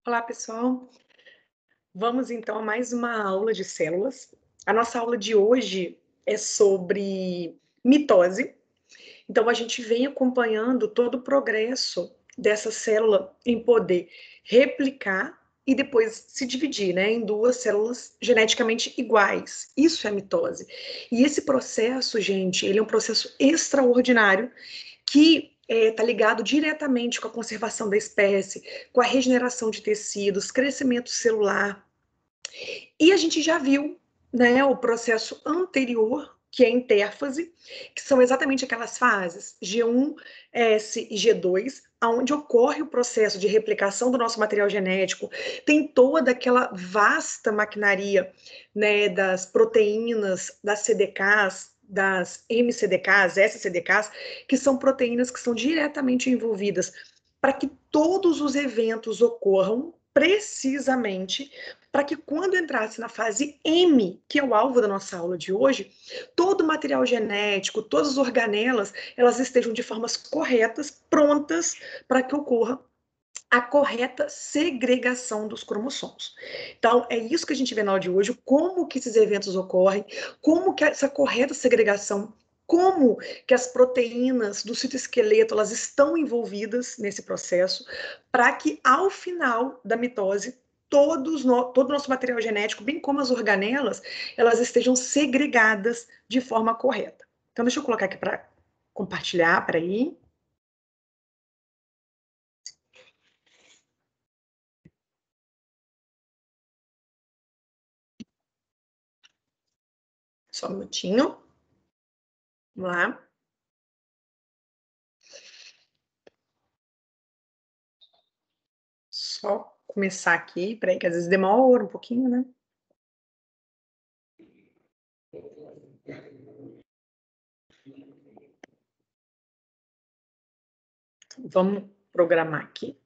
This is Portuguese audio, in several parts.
Olá, pessoal. Vamos então a mais uma aula de células. A nossa aula de hoje é sobre mitose. Então, a gente vem acompanhando todo o progresso dessa célula em poder replicar e depois se dividir, né, em duas células geneticamente iguais. Isso é mitose. E esse processo, gente, ele é um processo extraordinário que está ligado diretamente com a conservação da espécie, com a regeneração de tecidos, crescimento celular. E a gente já viu, né, o processo anterior, que é a intérfase, que são exatamente aquelas fases G1, S e G2, onde ocorre o processo de replicação do nosso material genético, tem toda aquela vasta maquinaria, né, das proteínas, das CDKs, das MCDKs, SCDKs, que são proteínas que são diretamente envolvidas para que todos os eventos ocorram precisamente para que quando entrasse na fase M, que é o alvo da nossa aula de hoje, todo o material genético, todas as organelas, elas estejam de formas corretas, prontas para que ocorra a correta segregação dos cromossomos. Então, é isso que a gente vê na aula de hoje, como que esses eventos ocorrem, como que essa correta segregação, como que as proteínas do citoesqueleto, elas estão envolvidas nesse processo, para que ao final da mitose, todo o nosso material genético, bem como as organelas, elas estejam segregadas de forma correta. Então, deixa eu colocar aqui para compartilhar, para aí. Só um minutinho. Vamos lá. Só começar aqui, peraí, que às vezes demora um pouquinho, né? Vamos programar aqui.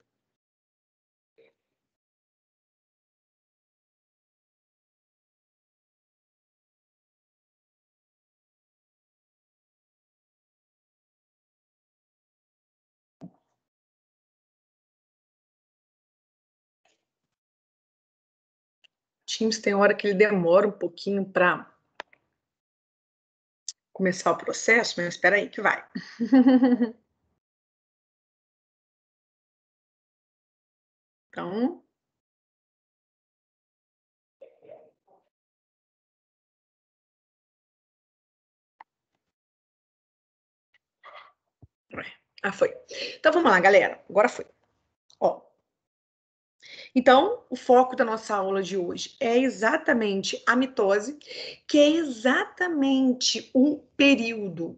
Teams tem hora que ele demora um pouquinho para começar o processo, mas espera aí que vai. Então, foi. Então vamos lá, galera. Agora foi. Ó. Então, o foco da nossa aula de hoje é exatamente a mitose, que é exatamente o período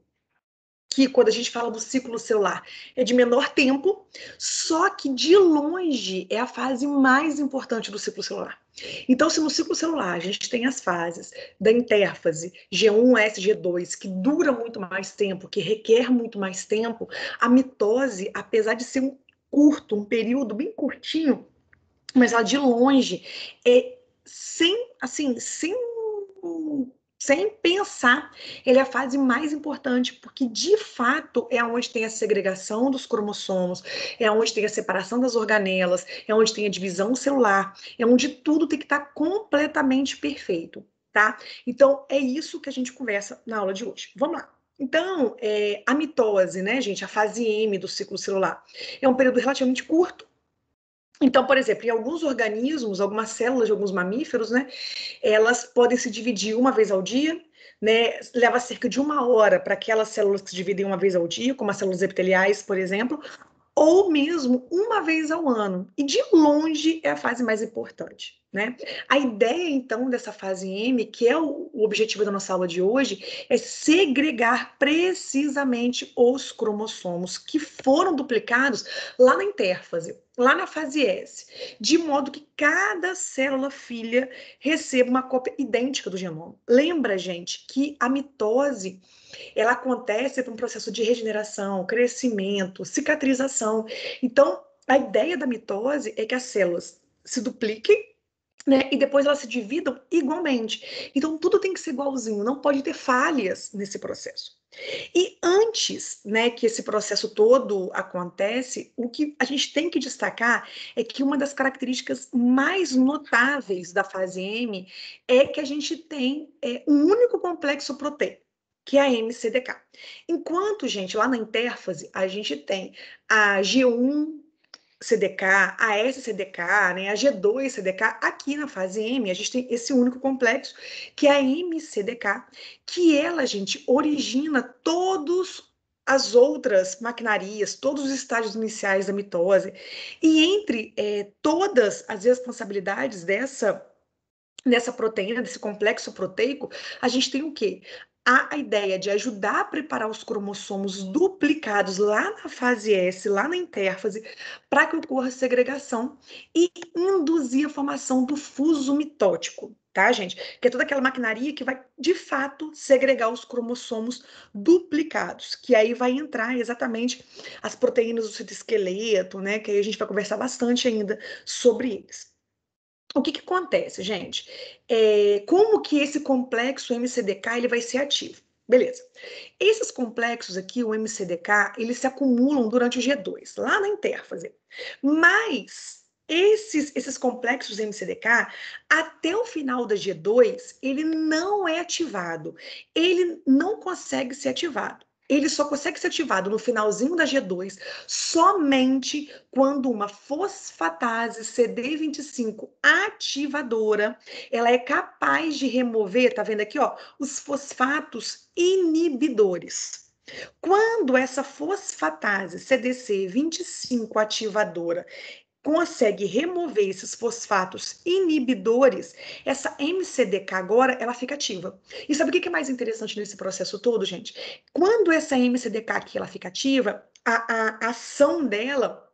que, quando a gente fala do ciclo celular, é de menor tempo, só que de longe é a fase mais importante do ciclo celular. Então, se no ciclo celular a gente tem as fases da intérfase, G1, S, G2, que dura muito mais tempo, que requer muito mais tempo, a mitose, apesar de ser um período bem curtinho, mas ela de longe é sem pensar, ele é a fase mais importante, porque de fato é onde tem a segregação dos cromossomos, é onde tem a separação das organelas, é onde tem a divisão celular, é onde tudo tem que estar completamente perfeito, tá? Então é isso que a gente conversa na aula de hoje. Vamos lá. Então, a mitose, né, gente, a fase M do ciclo celular, é um período relativamente curto. Então, por exemplo, em alguns organismos, algumas células de alguns mamíferos, né, elas podem se dividir uma vez ao dia, né, leva cerca de 1 hora para aquelas células que se dividem uma vez ao dia, como as células epiteliais, por exemplo, ou mesmo uma vez ao ano. E de longe é a fase mais importante, né? A ideia, então, dessa fase M, que é o objetivo da nossa aula de hoje, é segregar precisamente os cromossomos que foram duplicados lá na intérfase, lá na fase S, de modo que cada célula filha receba uma cópia idêntica do genoma. Lembra, gente, que a mitose ela acontece por um processo de regeneração, crescimento, cicatrização. Então, a ideia da mitose é que as células se dupliquem, né? E depois elas se dividam igualmente. Então, tudo tem que ser igualzinho, não pode ter falhas nesse processo. E antes, né, que esse processo todo acontece, o que a gente tem que destacar é que uma das características mais notáveis da fase M é que a gente tem um único complexo proteico, que é a MCDK. Enquanto, gente, lá na intérfase, a gente tem a G1 CDK, a SCDK, né, a G2 CDK, aqui na fase M, a gente tem esse único complexo, que é a MCDK, que ela, gente, origina todas as outras maquinarias, todos os estágios iniciais da mitose, e entre todas as responsabilidades dessa proteína, desse complexo proteico, a gente tem o quê? A ideia de ajudar a preparar os cromossomos duplicados lá na fase S, lá na intérfase, para que ocorra segregação e induzir a formação do fuso mitótico, tá, gente? Que é toda aquela maquinaria que vai, de fato, segregar os cromossomos duplicados, que aí vai entrar exatamente as proteínas do citoesqueleto, né? Que aí a gente vai conversar bastante ainda sobre eles. O que que acontece, gente? Como que esse complexo MCDK ele vai ser ativo? Beleza. Esses complexos aqui, o MCDK, eles se acumulam durante o G2, lá na intérfase. Mas esses complexos MCDK, até o final da G2, ele não é ativado. Ele não consegue ser ativado. Ele só consegue ser ativado no finalzinho da G2 somente quando uma fosfatase CD25 ativadora, ela é capaz de remover, tá vendo aqui, ó, os fosfatos inibidores. Quando essa fosfatase CDC25 ativadora consegue remover esses fosfatos inibidores, essa MCDK agora ela fica ativa. E sabe o que é mais interessante nesse processo todo, gente? Quando essa MCDK aqui ela fica ativa, a ação dela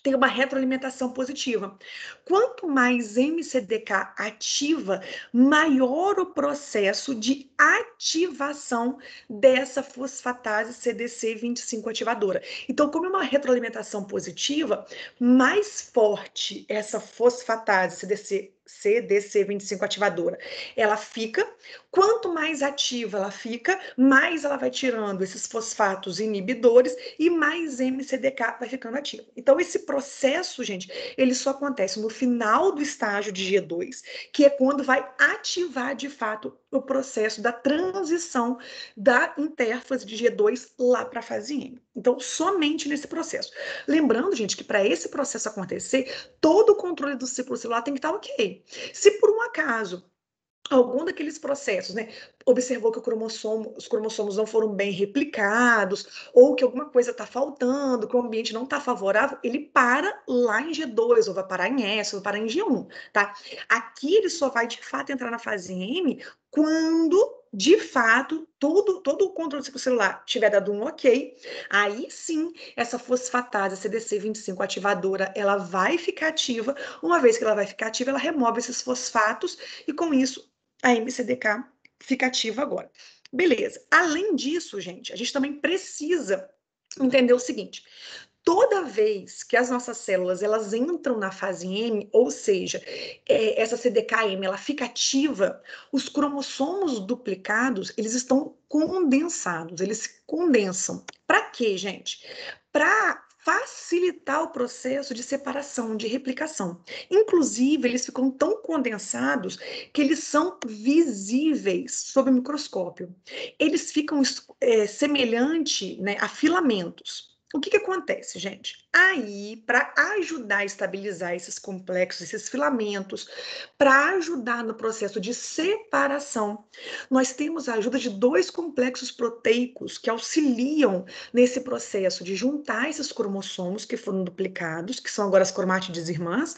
tem uma retroalimentação positiva. Quanto mais MCDK ativa, maior o processo de ativação dessa fosfatase CDC25 ativadora. Então, como é uma retroalimentação positiva, mais forte essa fosfatase CDC25 ativadora ela fica. Quanto mais ativa ela fica, mais ela vai tirando esses fosfatos inibidores e mais MCDK vai ficando ativo. Então, esse processo, gente, ele só acontece no final do estágio de G2, que é quando vai ativar de fato o processo da transição da intérfase de G2 lá para a fase M. Então, somente nesse processo. Lembrando, gente, que para esse processo acontecer, todo o controle do ciclo celular tem que estar ok. Se por um acaso algum daqueles processos, né, observou que os cromossomos não foram bem replicados, ou que alguma coisa está faltando, que o ambiente não está favorável, ele para lá em G2, ou vai parar em S, ou vai parar em G1, tá? Aqui ele só vai, de fato, entrar na fase M quando, de fato, todo o controle do ciclo celular tiver dado um ok, aí sim, essa fosfatase CDC25 ativadora, ela vai ficar ativa, uma vez que ela vai ficar ativa, ela remove esses fosfatos, e com isso a MCDK fica ativa agora. Beleza. Além disso, gente, a gente também precisa entender o seguinte: toda vez que as nossas células elas entram na fase M, ou seja, essa CDKM ela fica ativa, os cromossomos duplicados eles estão condensados, eles se condensam. Para quê, gente? Para facilitar o processo de separação, de replicação. Inclusive, eles ficam tão condensados que eles são visíveis sob o microscópio. Eles ficam semelhante, né, a filamentos. O que acontece, gente? Aí, para ajudar a estabilizar esses complexos, esses filamentos, para ajudar no processo de separação, nós temos a ajuda de dois complexos proteicos que auxiliam nesse processo de juntar esses cromossomos que foram duplicados, que são agora as cromátides irmãs,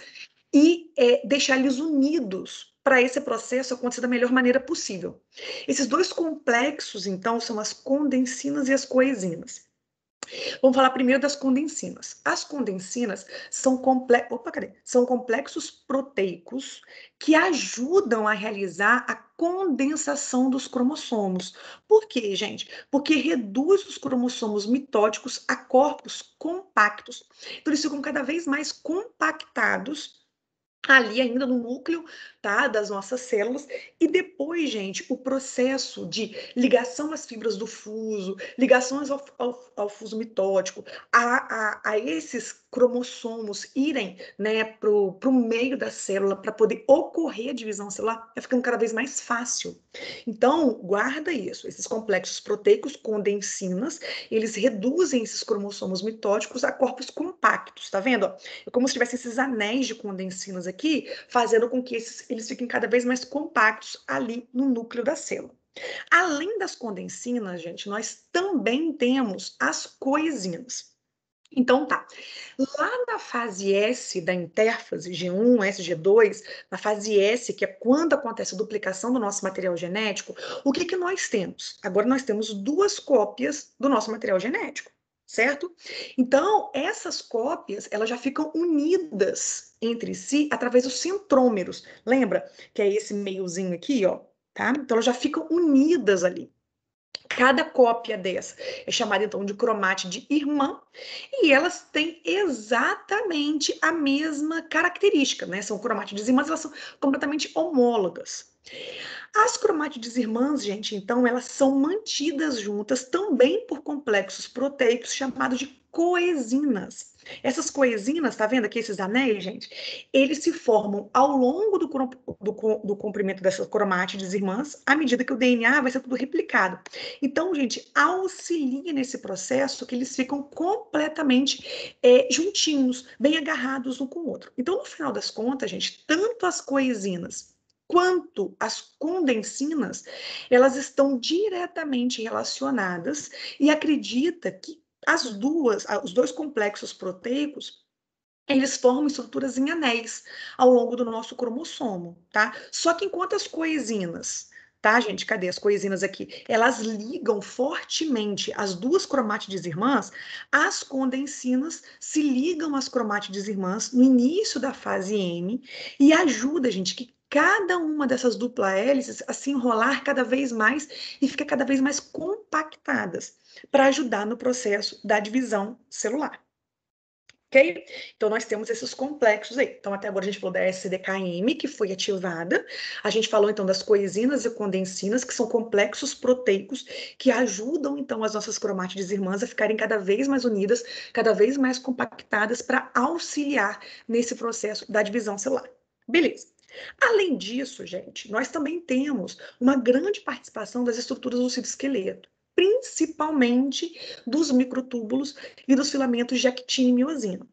e deixar eles unidos para esse processo acontecer da melhor maneira possível. Esses dois complexos, então, são as condensinas e as coenzinas. Vamos falar primeiro das condensinas. As condensinas são complexos proteicos que ajudam a realizar a condensação dos cromossomos. Por quê, gente? Porque reduz os cromossomos mitóticos a corpos compactos. Então, eles ficam cada vez mais compactados ali ainda no núcleo, tá, das nossas células, e depois, gente, o processo de ligação às fibras do fuso, ligações ao fuso mitótico, a esses cromossomos irem, né, pro meio da célula para poder ocorrer a divisão celular, vai ficando cada vez mais fácil. Então, guarda isso, esses complexos proteicos com densinas, eles reduzem esses cromossomos mitóticos a corpos compactos, tá vendo? É como se tivesse esses anéis de condensinas aqui, fazendo com que eles fiquem cada vez mais compactos ali no núcleo da célula. Além das condensinas, gente, nós também temos as coenzinas. Então tá, lá na fase S da intérfase, G1, SG2, na fase S, que é quando acontece a duplicação do nosso material genético, o que que nós temos? Agora nós temos duas cópias do nosso material genético, certo? Então, essas cópias, elas já ficam unidas entre si através dos centrômeros. Lembra que é esse meiozinho aqui, ó, tá? Então, elas já ficam unidas ali. Cada cópia dessa é chamada então de cromátide irmã e elas têm exatamente a mesma característica, né? São cromátides irmãs, elas são completamente homólogas. As cromátides irmãs, gente, então, elas são mantidas juntas também por complexos proteicos chamados de coenzinas. Essas coenzinas, tá vendo aqui esses anéis, gente? Eles se formam ao longo do comprimento dessas cromátides irmãs, à medida que o DNA vai ser tudo replicado. Então, gente, auxilia nesse processo que eles ficam completamente juntinhos, bem agarrados um com o outro. Então, no final das contas, gente, tanto as coenzinas quanto as condensinas, elas estão diretamente relacionadas e acredita que os dois complexos proteicos, eles formam estruturas em anéis ao longo do nosso cromossomo, tá? Só que enquanto as coenzinas, tá, gente? Cadê as coenzinas aqui? Elas ligam fortemente as duas cromátides irmãs, as condensinas se ligam às cromátides irmãs no início da fase M e ajuda, gente, que cada uma dessas dupla hélices a se enrolar cada vez mais e ficar cada vez mais compactadas para ajudar no processo da divisão celular. Ok? Então, nós temos esses complexos aí. Então, até agora a gente falou da SDKM, que foi ativada. A gente falou, então, das coenzinas e condensinas, que são complexos proteicos que ajudam, então, as nossas cromátides irmãs a ficarem cada vez mais unidas, cada vez mais compactadas para auxiliar nesse processo da divisão celular. Beleza. Além disso, gente, nós também temos uma grande participação das estruturas do citoesqueleto, principalmente dos microtúbulos e dos filamentos de actina e miosina.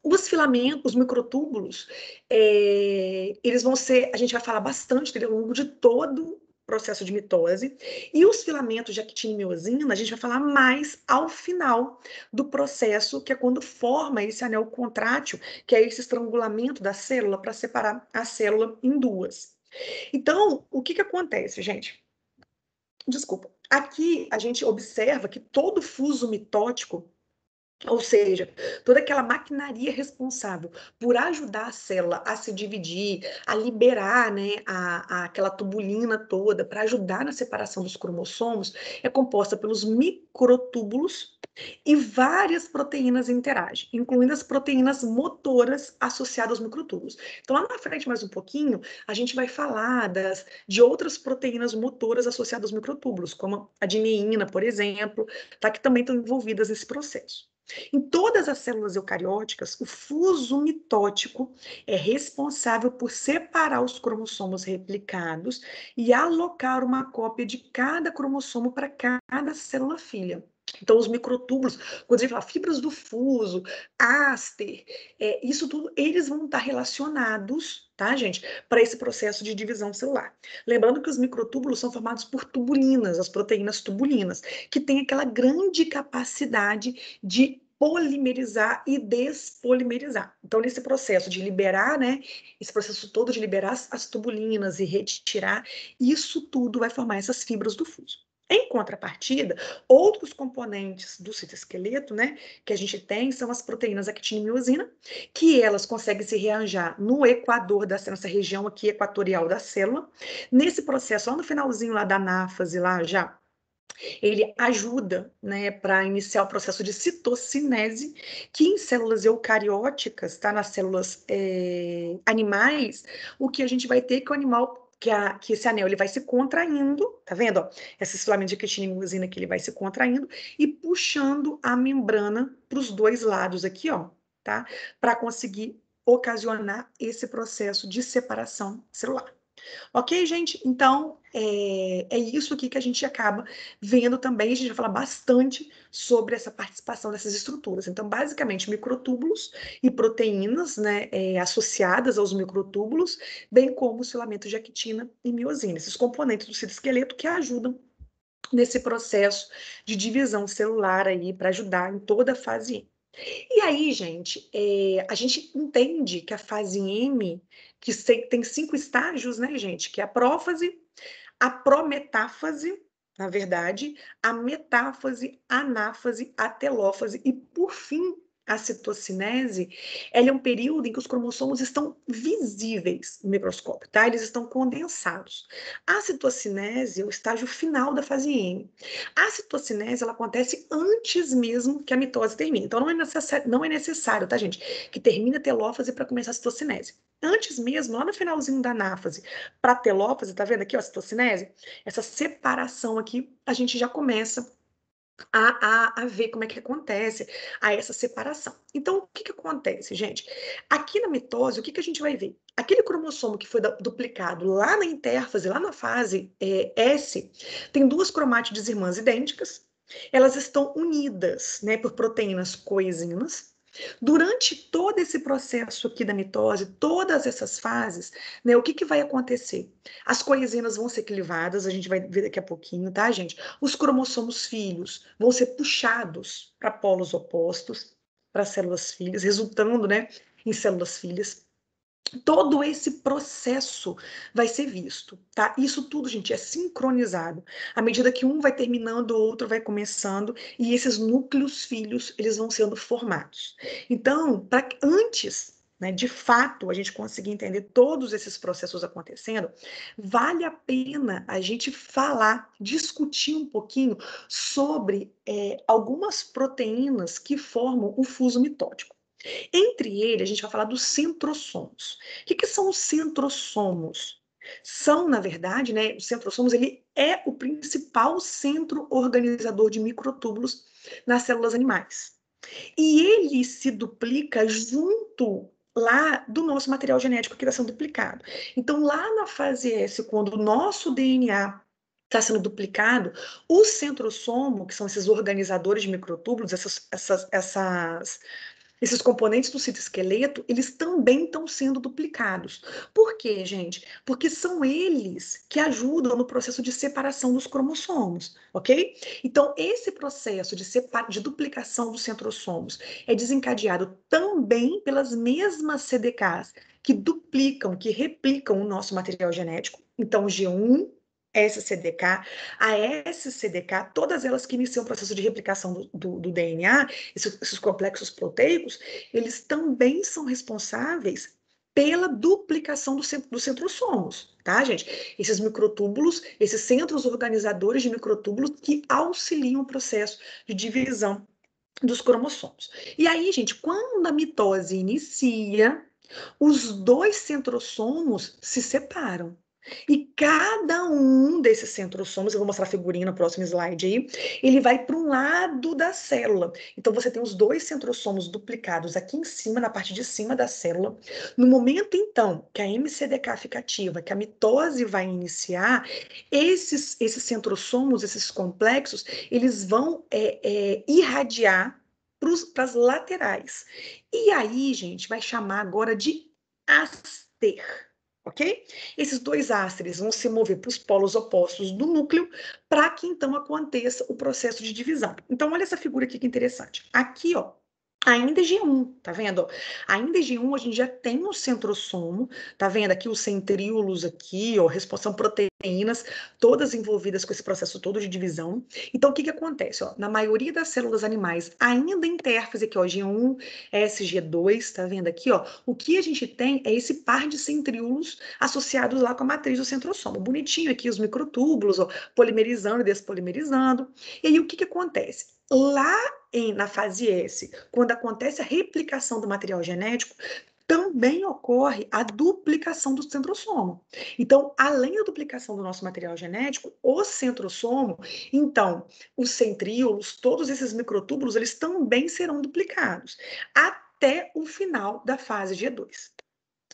Os filamentos, os microtúbulos, eles vão ser, a gente vai falar bastante dele ao longo de todo o processo de mitose, e os filamentos de actina e miosina, a gente vai falar mais ao final do processo, que é quando forma esse anel contrátil, que é esse estrangulamento da célula para separar a célula em duas. Então, o que que acontece, gente? Desculpa. Aqui a gente observa que todo fuso mitótico, ou seja, toda aquela maquinaria responsável por ajudar a célula a se dividir, a liberar, né, aquela tubulina toda para ajudar na separação dos cromossomos, é composta pelos microtúbulos e várias proteínas interagem, incluindo as proteínas motoras associadas aos microtúbulos. Então, lá na frente, mais um pouquinho, a gente vai falar de outras proteínas motoras associadas aos microtúbulos, como a dineína, por exemplo, tá, que também estão envolvidas nesse processo. Em todas as células eucarióticas, o fuso mitótico é responsável por separar os cromossomos replicados e alocar uma cópia de cada cromossomo para cada célula filha. Então, os microtúbulos, quando a gente fala fibras do fuso, áster, isso tudo, eles vão estar relacionados, tá, gente, para esse processo de divisão celular. Lembrando que os microtúbulos são formados por tubulinas, as proteínas tubulinas, que têm aquela grande capacidade de polimerizar e despolimerizar. Então, nesse processo de liberar, né, esse processo todo de liberar as tubulinas e retirar, isso tudo vai formar essas fibras do fuso. Em contrapartida, outros componentes do citoesqueleto, né, que a gente tem são as proteínas actina e miosina, que elas conseguem se rearranjar no equador nessa região aqui equatorial da célula. Nesse processo, lá no finalzinho lá da anáfase, lá já ele ajuda, né, para iniciar o processo de citocinese, que em células eucarióticas, tá, nas células animais, o que a gente vai ter é que o animal, que esse anel ele vai se contraindo, tá vendo? Ó, esses filamentos de quitina e miosina que ele vai se contraindo e puxando a membrana para os dois lados aqui, ó, tá? Para conseguir ocasionar esse processo de separação celular. Ok, gente? Então, é isso aqui que a gente acaba vendo também. A gente vai falar bastante sobre essa participação dessas estruturas. Então, basicamente, microtúbulos e proteínas, né, associadas aos microtúbulos, bem como os filamentos de actina e miosina, esses componentes do citoesqueleto que ajudam nesse processo de divisão celular aí, para ajudar em toda a fase M. E aí, gente, a gente entende que a fase M, que tem 5 estágios, né, gente? Que é a prófase, a prometáfase, na verdade, a metáfase, a anáfase, a telófase e, por fim, a citocinese, ela é um período em que os cromossomos estão visíveis no microscópio, tá? Eles estão condensados. A citocinese é o estágio final da fase M. A citocinese, ela acontece antes mesmo que a mitose termine. Então, não é necessário, tá, gente, que termine a telófase para começar a citocinese. Antes mesmo, lá no finalzinho da anáfase, para a telófase, tá vendo aqui, ó, a citocinese? Essa separação aqui, a gente já começa a ver como é que acontece a essa separação. Então, o que que acontece, gente? Aqui na mitose, o que que a gente vai ver? Aquele cromossomo que foi duplicado lá na intérfase, lá na fase S, tem duas cromátides irmãs idênticas, elas estão unidas, né, por proteínas coesinas. Durante todo esse processo aqui da mitose, todas essas fases, né, o que que vai acontecer? As coesinas vão ser clivadas, a gente vai ver daqui a pouquinho, tá, gente? Os cromossomos filhos vão ser puxados para polos opostos, para células filhas, resultando, né, em células filhas. Todo esse processo vai ser visto, tá? Isso tudo, gente, é sincronizado. À medida que um vai terminando, o outro vai começando, e esses núcleos filhos, eles vão sendo formados. Então, antes, né, de fato, a gente conseguir entender todos esses processos acontecendo, vale a pena a gente falar, discutir um pouquinho sobre algumas proteínas que formam o fuso mitótico. Entre eles, a gente vai falar dos centrossomos. O que são os centrossomos? São, na verdade, né, os centrossomos, ele é o principal centro organizador de microtúbulos nas células animais. E ele se duplica junto lá do nosso material genético que está sendo duplicado. Então, lá na fase S, quando o nosso DNA está sendo duplicado, o centrossomo, que são esses organizadores de microtúbulos, esses componentes do citoesqueleto, eles também estão sendo duplicados. Por quê, gente? Porque são eles que ajudam no processo de separação dos cromossomos, ok? Então, esse processo de duplicação dos centrossomos é desencadeado também pelas mesmas CDKs que duplicam, que replicam o nosso material genético. Então, G1, SCDK, a SCDK, todas elas que iniciam o processo de replicação do DNA, esses complexos proteicos, eles também são responsáveis pela duplicação dos centrossomos, tá, gente? Esses microtúbulos, esses centros organizadores de microtúbulos que auxiliam o processo de divisão dos cromossomos. E aí, gente, quando a mitose inicia, os dois centrossomos se separam. E cada um desses centrossomos, eu vou mostrar a figurinha no próximo slide aí, ele vai para um lado da célula. Então, você tem os dois centrossomos duplicados aqui em cima, na parte de cima da célula. No momento, então, que a MCDK fica ativa, que a mitose vai iniciar, esses centrossomos, esses complexos, eles vão irradiar para as laterais. E aí, gente, vai chamar agora de áster, ok? Esses dois ásteres vão se mover para os polos opostos do núcleo para que então aconteça o processo de divisão. Então, olha essa figura aqui que interessante. Aqui, ó, ainda é G1, tá vendo? Ainda é G1, a gente já tem um centrossomo, tá vendo aqui os centríolos aqui, ó, responsável proteína proteínas, todas envolvidas com esse processo todo de divisão. Então, o que que acontece? Ó, na maioria das células animais, ainda em intérfase, que é o G1, SG2, tá vendo aqui, ó? O que a gente tem é esse par de centríolos associados lá com a matriz do centrosoma. Bonitinho aqui os microtúbulos, ó, polimerizando e despolimerizando. E aí, o que que acontece? Lá na fase S, quando acontece a replicação do material genético, também ocorre a duplicação do centrossomo. Então, além da duplicação do nosso material genético, o centrossomo, então, os centríolos, todos esses microtúbulos, eles também serão duplicados até o final da fase G2.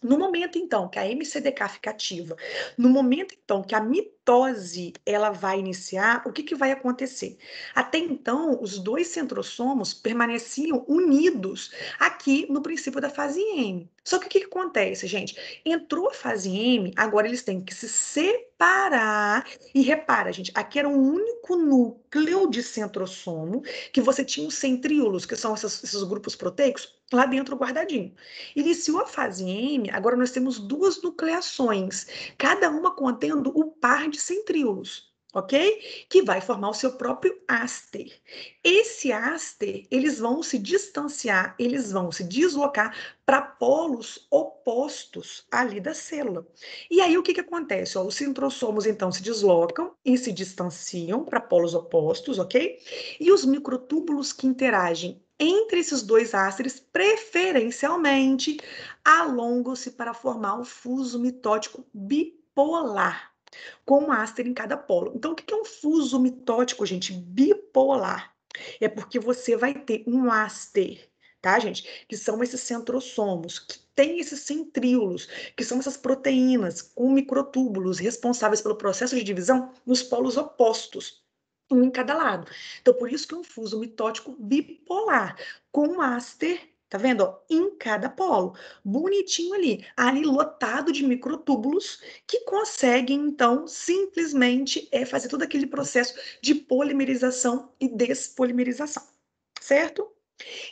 No momento, então, que a MCDK fica ativa, no momento, então, que a mitose ela vai iniciar, o que que vai acontecer? Até então, os dois centrossomos permaneciam unidos aqui no princípio da fase M. Só que o que que acontece, gente? Entrou a fase M, agora eles têm que se separar. E repara, gente, aqui era um único núcleo de centrossomo, que você tinha os centríolos, que são esses grupos proteicos, lá dentro guardadinho. Iniciou a fase M, agora nós temos duas nucleações, cada uma contendo o par de centríolos, ok? Que vai formar o seu próprio áster. Esse áster, eles vão se distanciar, eles vão se deslocar para polos opostos ali da célula. E aí o que que acontece? Ó, os centrossomos então se deslocam e se distanciam para polos opostos, ok? E os microtúbulos que interagem entre esses dois ásteres, preferencialmente, alongam-se para formar o fuso mitótico bipolar, com um áster em cada polo. Então, o que é um fuso mitótico, gente? Bipolar. É porque você vai ter um áster, tá, gente? Que são esses centrossomos, que tem esses centríolos, que são essas proteínas com microtúbulos responsáveis pelo processo de divisão nos polos opostos, um em cada lado. Então, por isso que é um fuso mitótico bipolar, com um áster, tá vendo? Ó, em cada polo, bonitinho ali lotado de microtúbulos que conseguem, então, simplesmente fazer todo aquele processo de polimerização e despolimerização, certo?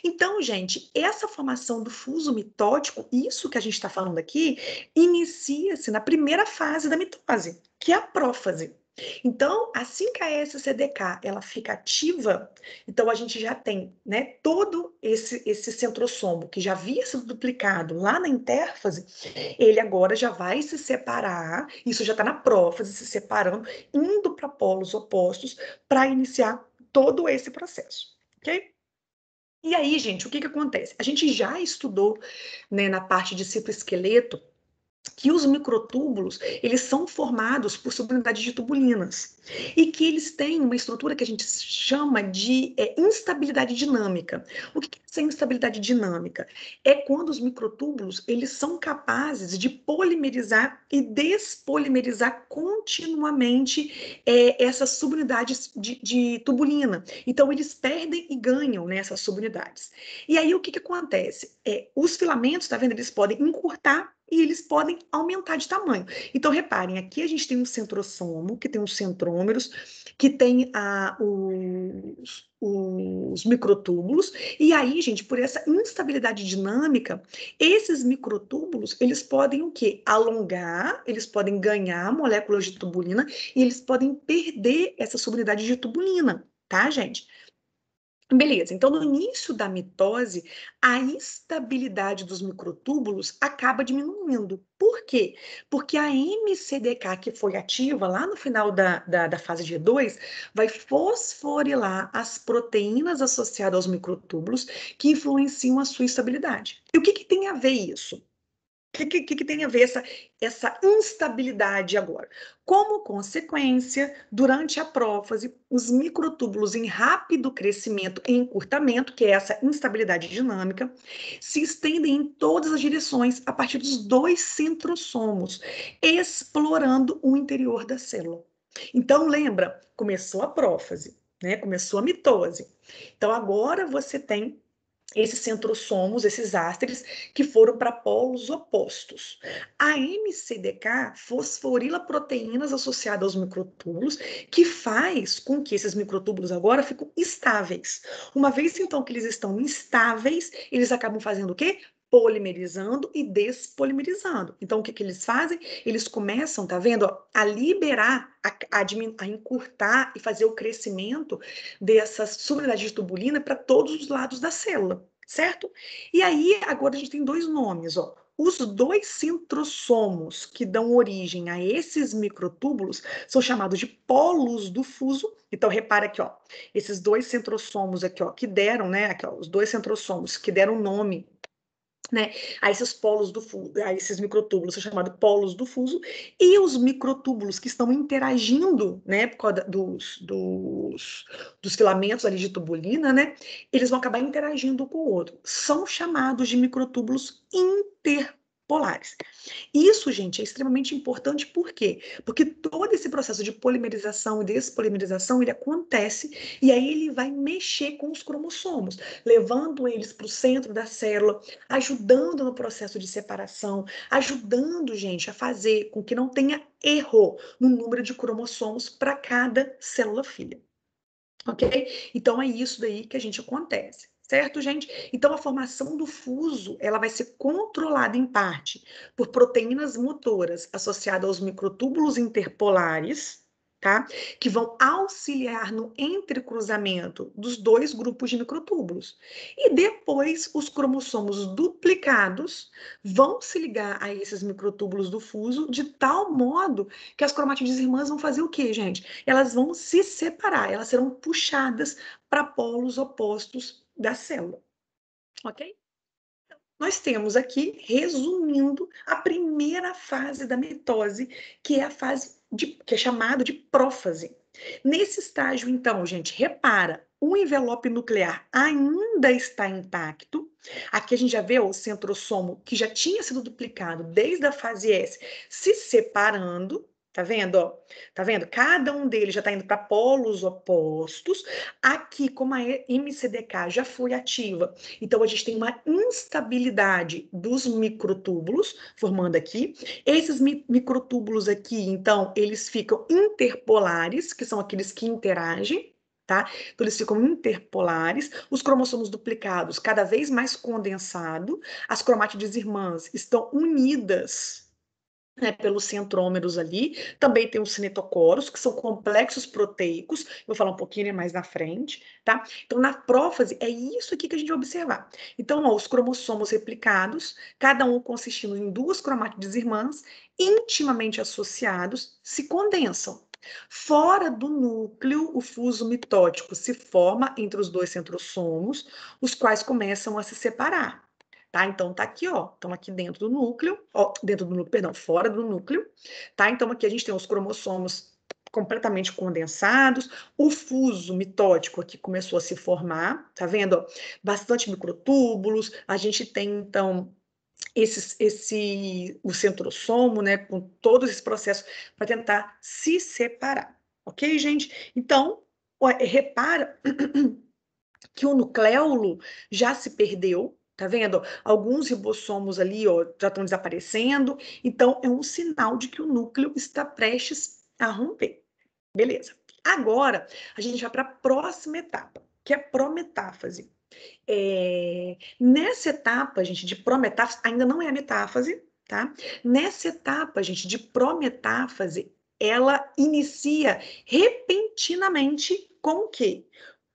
Então, gente, essa formação do fuso mitótico, isso que a gente está falando aqui, inicia-se na primeira fase da mitose, que é a prófase. Então, assim que a SCDK ela fica ativa, então a gente já tem, né, todo esse centrossomo que já havia sido duplicado lá na intérfase, ele agora já vai se separar, isso já está na prófase, se separando, indo para polos opostos para iniciar todo esse processo, ok? E aí, gente, o que que acontece? A gente já estudou, né, na parte de citoesqueleto que os microtúbulos, eles são formados por subunidades de tubulinas e que eles têm uma estrutura que a gente chama de instabilidade dinâmica. O que é essa instabilidade dinâmica? É quando os microtúbulos, eles são capazes de polimerizar e despolimerizar continuamente essas subunidades de tubulina. Então, eles perdem e ganham nessas subunidades. E aí, o que que acontece? Os filamentos, tá vendo? Eles podem encurtar e eles podem aumentar de tamanho. Então, reparem, aqui a gente tem um centrossomo, que tem os centrômeros, que tem os microtúbulos, e aí, gente, por essa instabilidade dinâmica, esses microtúbulos, eles podem o quê? Alongar, eles podem ganhar moléculas de tubulina, e eles podem perder essa subunidade de tubulina, tá, gente? Beleza, então no início da mitose, a estabilidade dos microtúbulos acaba diminuindo. Por quê? Porque a MCDK, que foi ativa lá no final da fase G2, vai fosforilar as proteínas associadas aos microtúbulos que influenciam a sua estabilidade. E o que que tem a ver isso? O que tem a ver essa instabilidade agora? Como consequência, durante a prófase, os microtúbulos em rápido crescimento e encurtamento, que é essa instabilidade dinâmica, se estendem em todas as direções a partir dos dois centrossomos, explorando o interior da célula. Então, lembra, começou a prófase, né? Começou a mitose. Então, agora você tem esses centrossomos, esses ásteres, que foram para polos opostos. A MCDK fosforila proteínas associadas aos microtúbulos, que faz com que esses microtúbulos agora fiquem estáveis. Uma vez, então, que eles estão instáveis, eles acabam fazendo o quê? polimerizando e despolimerizando. Então, o que eles fazem? Eles começam, tá vendo, ó, a liberar, a encurtar e fazer o crescimento dessa subunidade de tubulina para todos os lados da célula, certo? E aí, agora a gente tem dois nomes, ó. Os dois centrossomos que dão origem a esses microtúbulos são chamados de polos do fuso. Então, repara aqui, ó, esses dois centrossomos aqui, ó, que deram, né, aqui, ó, os dois centrossomos que deram nome, né, a esses polos do fuso, a esses microtúbulos são chamados polos do fuso, e os microtúbulos que estão interagindo, né, por causa dos filamentos ali de tubulina, né, eles vão acabar interagindo com o outro. São chamados de microtúbulos interpolares. Isso, gente, é extremamente importante, por quê? Porque todo esse processo de polimerização e despolimerização, ele acontece, e aí ele vai mexer com os cromossomos, levando eles para o centro da célula, ajudando no processo de separação, ajudando, gente, a fazer com que não tenha erro no número de cromossomos para cada célula filha. Ok? Então é isso daí que a gente acontece, certo, gente? Então a formação do fuso, ela vai ser controlada em parte por proteínas motoras associadas aos microtúbulos interpolares, tá? Que vão auxiliar no entrecruzamento dos dois grupos de microtúbulos. E depois os cromossomos duplicados vão se ligar a esses microtúbulos do fuso de tal modo que as cromátides irmãs vão fazer o quê, gente? Elas vão se separar, elas serão puxadas para polos opostos da célula, ok? Nós temos aqui, resumindo, a primeira fase da mitose, que é a fase que é chamada de prófase. Nesse estágio, então, gente, repara, o envelope nuclear ainda está intacto. Aqui a gente já vê o centrossomo que já tinha sido duplicado desde a fase S se separando. Tá vendo? Ó? Tá vendo? Cada um deles já está indo para polos opostos. Aqui, como a MCDK já foi ativa, então a gente tem uma instabilidade dos microtúbulos formando aqui. Esses microtúbulos aqui, então, eles ficam interpolares, que são aqueles que interagem. Tá? Então, eles ficam interpolares, os cromossomos duplicados cada vez mais condensado, as cromátides irmãs estão unidas, né, pelos centrômeros ali. Também tem os cinetocoros, que são complexos proteicos, vou falar um pouquinho mais na frente, tá? Então, na prófase, é isso aqui que a gente vai observar. Então, ó, os cromossomos replicados, cada um consistindo em duas cromátides irmãs, intimamente associados, se condensam. Fora do núcleo, o fuso mitótico se forma entre os dois centrossomos, os quais começam a se separar. Tá? Então, tá aqui, ó, estamos aqui dentro do núcleo, ó, dentro do núcleo, perdão, fora do núcleo, tá? Então, aqui a gente tem os cromossomos completamente condensados, o fuso mitótico aqui começou a se formar, tá vendo? Ó? Bastante microtúbulos, a gente tem, então, o centrossomo, né, com todos esses processos para tentar se separar, ok, gente? Então, ó, repara que o nucleolo já se perdeu, tá vendo? Alguns ribossomos ali, ó, já estão desaparecendo, então é um sinal de que o núcleo está prestes a romper. Beleza. Agora, a gente vai para a próxima etapa, que é a prometáfase. Nessa etapa, gente, de prometáfase, ainda não é a metáfase, tá? Nessa etapa, gente, de prometáfase, ela inicia repentinamente com o quê?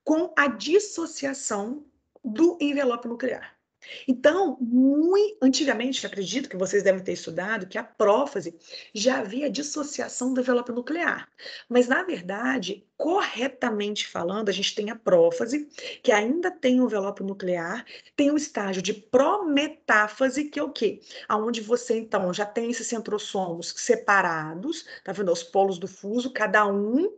Com a dissociação do envelope nuclear. Então, muito antigamente, acredito que vocês devem ter estudado que a prófase já havia dissociação do envelope nuclear. Mas, na verdade, corretamente falando, a gente tem a prófase, que ainda tem o envelope nuclear, tem o estágio de prometáfase, que é o quê? Onde você, então, já tem esses centrossomos separados, tá vendo? Os polos do fuso, cada um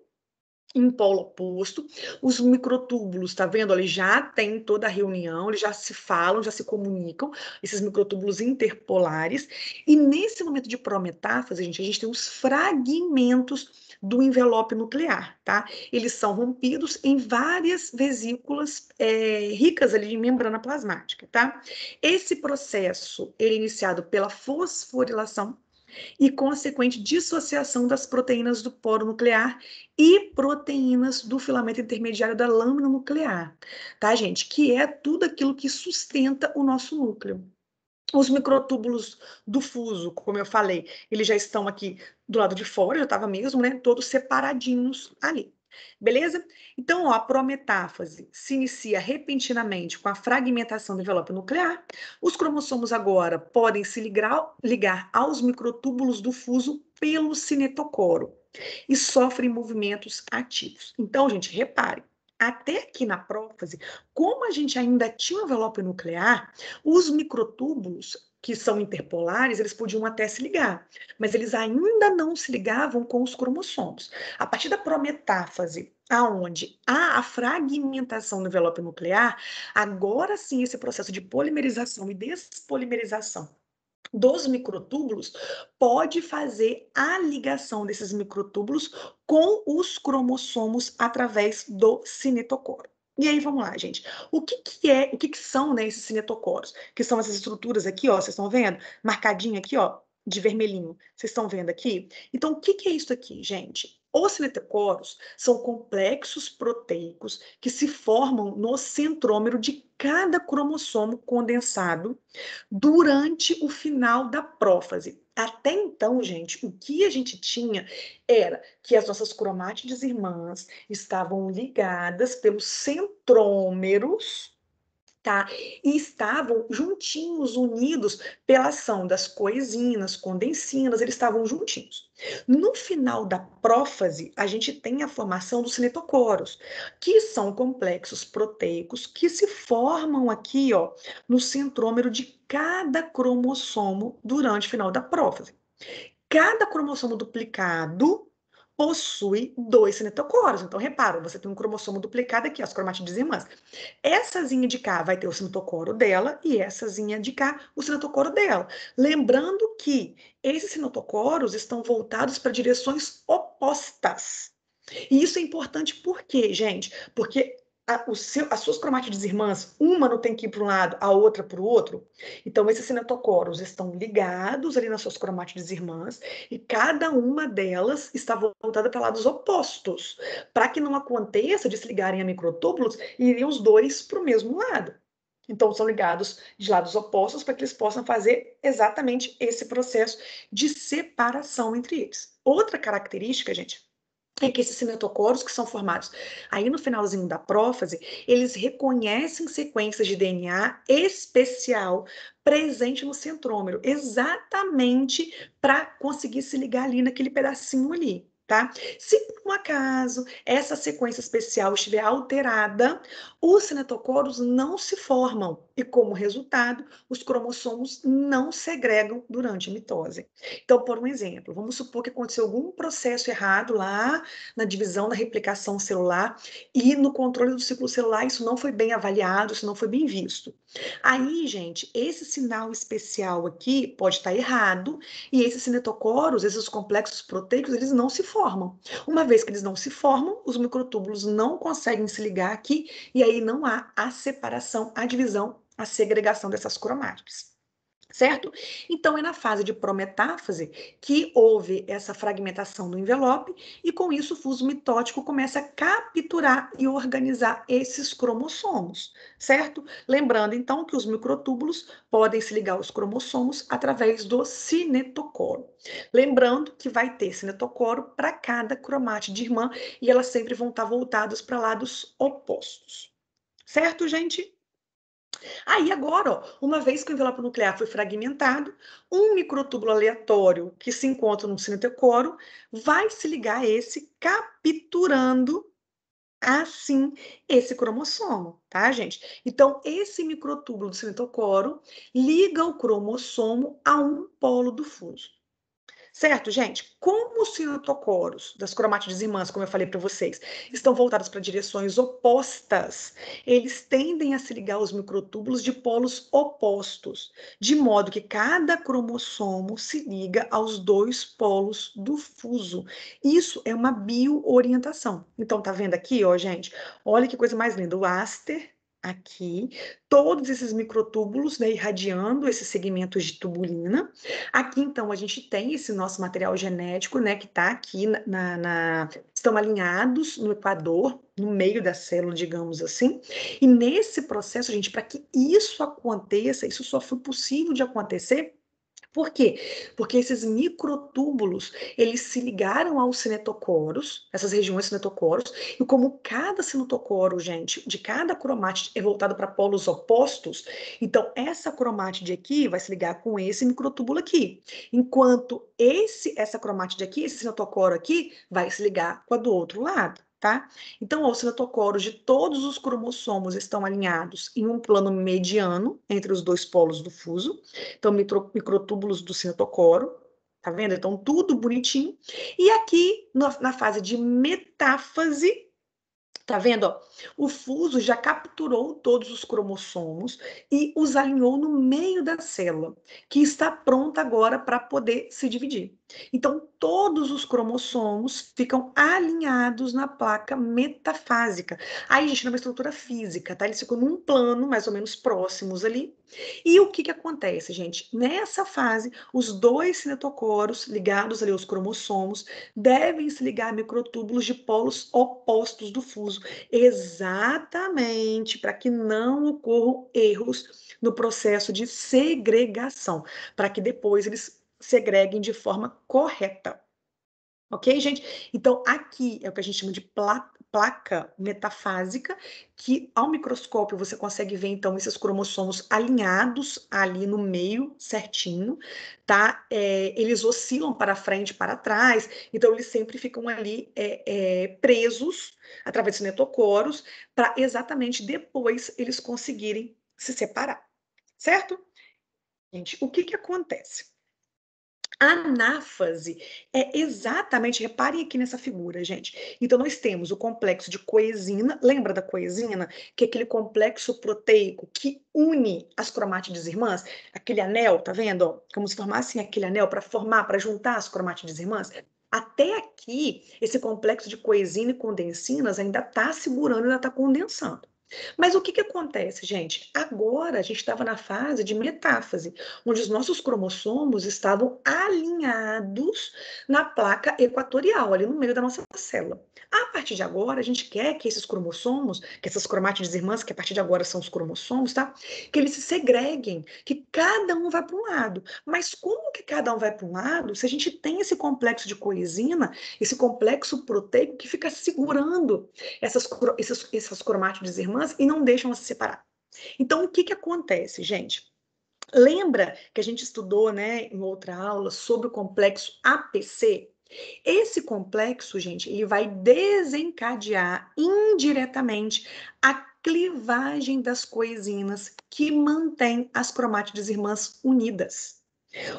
em polo oposto, os microtúbulos, tá vendo? Eles já têm toda a reunião, eles já se falam, já se comunicam, esses microtúbulos interpolares, e nesse momento de prometáfase, gente, a gente tem os fragmentos do envelope nuclear, tá? Eles são rompidos em várias vesículas ricas ali de membrana plasmática, tá? Esse processo, ele é iniciado pela fosforilação, e consequente dissociação das proteínas do poro nuclear e proteínas do filamento intermediário da lâmina nuclear, tá, gente? Que é tudo aquilo que sustenta o nosso núcleo. Os microtúbulos do fuso, como eu falei, eles já estão aqui do lado de fora, já estava mesmo, né, todos separadinhos ali. Beleza? Então, ó, a prometáfase se inicia repentinamente com a fragmentação do envelope nuclear. Os cromossomos agora podem se ligar aos microtúbulos do fuso pelo cinetocoro e sofrem movimentos ativos. Então, gente, repare, até aqui na prófase, como a gente ainda tinha um envelope nuclear, os microtúbulos, que são interpolares, eles podiam até se ligar, mas eles ainda não se ligavam com os cromossomos. A partir da prometáfase, aonde há a fragmentação do envelope nuclear, agora sim esse processo de polimerização e despolimerização dos microtúbulos pode fazer a ligação desses microtúbulos com os cromossomos através do cinetocoro. E aí, vamos lá, gente. O que são, né, esses cinetocoros? Que são essas estruturas aqui, ó, vocês estão vendo? Marcadinho aqui, ó, de vermelhinho. Vocês estão vendo aqui? Então, o que é isso aqui, gente? Os cinetocoros são complexos proteicos que se formam no centrômero de cada cromossomo condensado durante o final da prófase. Até então, gente, o que a gente tinha era que as nossas cromátides irmãs estavam ligadas pelos centrômeros, tá? E estavam juntinhos, unidos pela ação das coesinas, condensinas, eles estavam juntinhos. No final da prófase, a gente tem a formação dos cinetocoros, que são complexos proteicos que se formam aqui, ó, no centrômero de cada cromossomo durante o final da prófase. Cada cromossomo duplicado possui dois cinetocoros. Então, repara, você tem um cromossomo duplicado aqui, as cromátides irmãs. Essazinha de cá vai ter o cinetocoro dela e essazinha de cá o cinetocoro dela. Lembrando que esses cinetocoros estão voltados para direções opostas. E isso é importante por quê, gente? Porque as suas cromátides irmãs, uma não tem que ir para um lado, a outra para o outro. Então, esses cinetocoros estão ligados ali nas suas cromátides irmãs e cada uma delas está voltada para lados opostos, para que não aconteça de se ligarem a microtúbulos e irem os dois para o mesmo lado. Então, são ligados de lados opostos para que eles possam fazer exatamente esse processo de separação entre eles. Outra característica, gente, é que esses cinetocoros que são formados aí no finalzinho da prófase, eles reconhecem sequências de DNA especial presente no centrômero, exatamente para conseguir se ligar ali naquele pedacinho ali. Tá? Se por um acaso essa sequência especial estiver alterada, os cinetocoros não se formam e, como resultado, os cromossomos não segregam durante a mitose. Então, por um exemplo, vamos supor que aconteceu algum processo errado lá na divisão da replicação celular e no controle do ciclo celular isso não foi bem avaliado, isso não foi bem visto. Aí, gente, esse sinal especial aqui pode estar errado e esses cinetocoros, esses complexos proteicos, eles não se formam. Uma vez que eles não se formam, os microtúbulos não conseguem se ligar aqui e aí não há a separação, a divisão, a segregação dessas cromátides. Certo? Então, é na fase de prometáfase que houve essa fragmentação do envelope e, com isso, o fuso mitótico começa a capturar e organizar esses cromossomos, certo? Lembrando, então, que os microtúbulos podem se ligar aos cromossomos através do cinetocoro. Lembrando que vai ter cinetocoro para cada cromátide irmã e elas sempre vão estar voltadas para lados opostos. Certo, gente? Aí agora, ó, uma vez que o envelope nuclear foi fragmentado, um microtúbulo aleatório que se encontra no cinetocoro vai se ligar a esse, capturando assim esse cromossomo, tá, gente? Então, esse microtúbulo do cinetocoro liga o cromossomo a um polo do fuso. Certo, gente? Como os cinetocoros das cromátides irmãs, como eu falei para vocês, estão voltados para direções opostas, eles tendem a se ligar aos microtúbulos de polos opostos, de modo que cada cromossomo se liga aos dois polos do fuso. Isso é uma bioorientação. Então, tá vendo aqui, ó, gente? Olha que coisa mais linda. O áster aqui, todos esses microtúbulos, né, irradiando esses segmentos de tubulina. Aqui, então, a gente tem esse nosso material genético, né, que está aqui estão alinhados no equador, no meio da célula, digamos assim. E nesse processo, gente, para que isso aconteça, isso só foi possível de acontecer. Por quê? Porque esses microtúbulos, eles se ligaram aos cinetocoros, essas regiões cinetocoros, e como cada cinetocoro, gente, de cada cromátide é voltado para polos opostos, então essa cromátide aqui vai se ligar com esse microtúbulo aqui, enquanto essa cromátide aqui, esse cinetocoro aqui, vai se ligar com a do outro lado. Tá? Então, os cinetocoros de todos os cromossomos estão alinhados em um plano mediano entre os dois polos do fuso. Então, microtúbulos do cinetocoro, tá vendo? Então, tudo bonitinho. E aqui, na fase de metáfase, tá vendo? Ó? O fuso já capturou todos os cromossomos e os alinhou no meio da célula, que está pronta agora para poder se dividir. Então, todos os cromossomos ficam alinhados na placa metafásica. Aí, gente, numa estrutura física, tá? Eles ficam num plano mais ou menos próximos ali. E o que acontece, gente? Nessa fase, os dois cinetocoros ligados ali aos cromossomos devem se ligar a microtúbulos de polos opostos do fuso, exatamente para que não ocorram erros no processo de segregação, para que depois eles segreguem de forma correta. Ok, gente? Então, aqui é o que a gente chama de placa metafásica, que ao microscópio você consegue ver, então, esses cromossomos alinhados ali no meio, certinho, tá? Eles oscilam para frente e para trás, então eles sempre ficam ali presos através de cinetocoros, para exatamente depois eles conseguirem se separar, certo? Gente, o que acontece? A anáfase é exatamente, reparem aqui nessa figura, gente. Então, nós temos o complexo de coesina, lembra da coesina? Que é aquele complexo proteico que une as cromátides irmãs, aquele anel, tá vendo? Ó? Como se formassem aquele anel para juntar as cromátides irmãs. Até aqui, esse complexo de coesina e condensinas ainda está segurando, ainda está condensando. Mas o que acontece, gente? Agora a gente estava na fase de metáfase, onde os nossos cromossomos estavam alinhados na placa equatorial, ali no meio da nossa célula. A partir de agora, a gente quer que esses cromossomos, que essas cromátides irmãs, que a partir de agora são os cromossomos, tá? Que eles se segreguem, que cada um vai para um lado. Mas como que cada um vai para um lado se a gente tem esse complexo de coesina, esse complexo proteico que fica segurando essas cromátides irmãs e não deixam se separar? Então, o que acontece, gente? Lembra que a gente estudou, né, em outra aula sobre o complexo APC? Esse complexo, gente, ele vai desencadear indiretamente a clivagem das coesinas que mantém as cromátides irmãs unidas.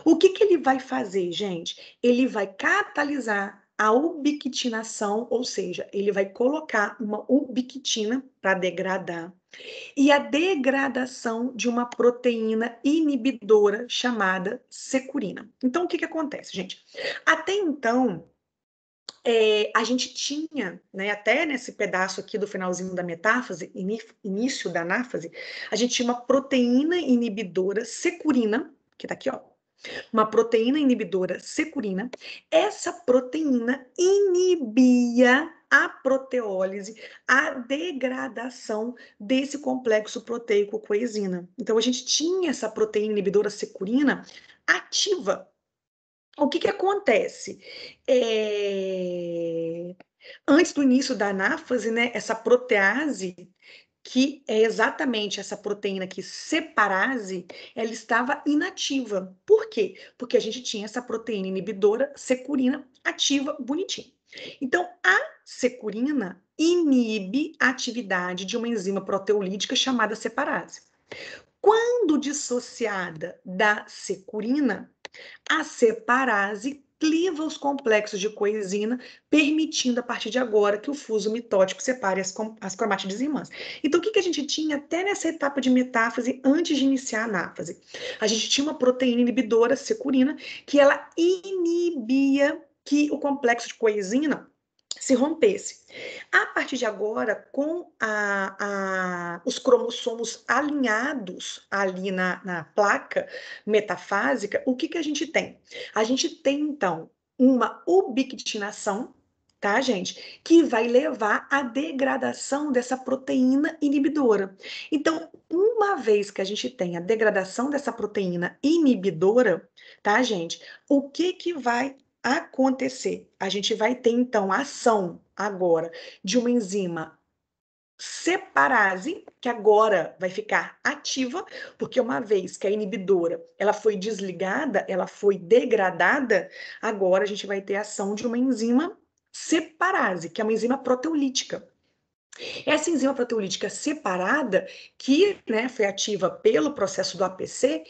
O que ele vai fazer, gente? Ele vai catalisar a ubiquitinação, ou seja, ele vai colocar uma ubiquitina para degradar e a degradação de uma proteína inibidora chamada securina. Então, o que acontece, gente? Até então, a gente tinha, né, até nesse pedaço aqui do finalzinho da metáfase, início da anáfase, a gente tinha uma proteína inibidora securina, que tá aqui, ó, uma proteína inibidora securina. Essa proteína inibia a proteólise, a degradação desse complexo proteico coesina. Então, a gente tinha essa proteína inibidora securina ativa. O que acontece? Antes do início da anáfase, né, essa protease, que é exatamente essa proteína aqui, separase, ela estava inativa. Por quê? Porque a gente tinha essa proteína inibidora, securina, ativa, bonitinho. Então, a securina inibe a atividade de uma enzima proteolítica chamada separase. Quando dissociada da securina, a separase cliva os complexos de coesina, permitindo a partir de agora que o fuso mitótico separe as cromátides irmãs. Então, o que a gente tinha até nessa etapa de metáfase, antes de iniciar a anáfase? A gente tinha uma proteína inibidora, securina, que ela inibia que o complexo de coesina se rompesse. A partir de agora, com os cromossomos alinhados ali na placa metafásica, o que, que a gente tem? A gente tem, então, uma ubiquitinação, tá, gente? Que vai levar à degradação dessa proteína inibidora. Então, uma vez que a gente tem a degradação dessa proteína inibidora, tá, gente? O que que vai acontecer? A gente vai ter, então, a ação agora de uma enzima separase, que agora vai ficar ativa, porque uma vez que a inibidora ela foi desligada, ela foi degradada, agora a gente vai ter a ação de uma enzima separase, que é uma enzima proteolítica. Essa enzima proteolítica separada, que, né, foi ativa pelo processo do APC,